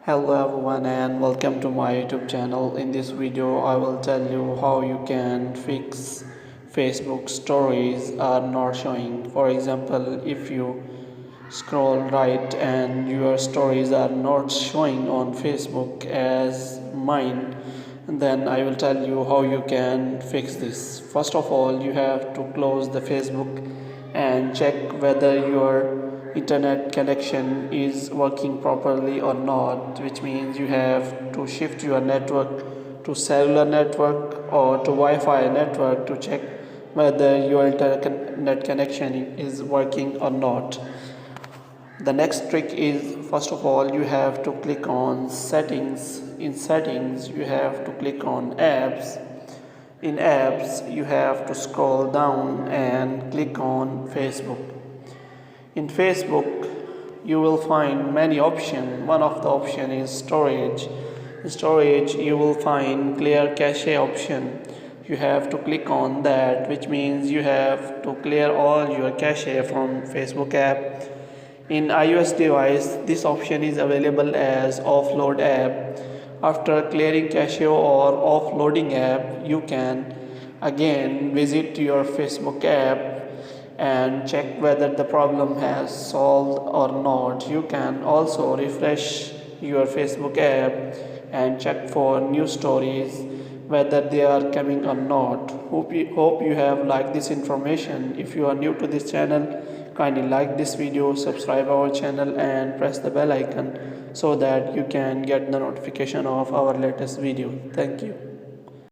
Hello everyone and welcome to my YouTube channel. In this video I will tell you how you can fix Facebook stories are not showing. For example, if you scroll right and your stories are not showing on Facebook as mine, then I will tell you how you can fix this. First of all, you have to close the Facebook and check whether your internet connection is working properly or not, which means you have to shift your network to cellular network or to Wi-Fi network to check whether your internet connection is working or not. The next trick is, first of all, you have to click on settings. In settings you have to click on apps. In apps you have to scroll down and click on Facebook. In Facebook you will find many options. One of the option is storage. In storage you will find clear cache option. You have to click on that, which means you have to clear all your cache from Facebook app. In iOS device, this option is available as offload app. After clearing cache or offloading app, you can again visit your Facebook app and check whether the problem has solved or not. You can also refresh your Facebook app and check for new stories whether they are coming or not. Hope you have liked this information. If you are new to this channel, kindly like this video, subscribe our channel and press the bell icon so that you can get the notification of our latest video. Thank you.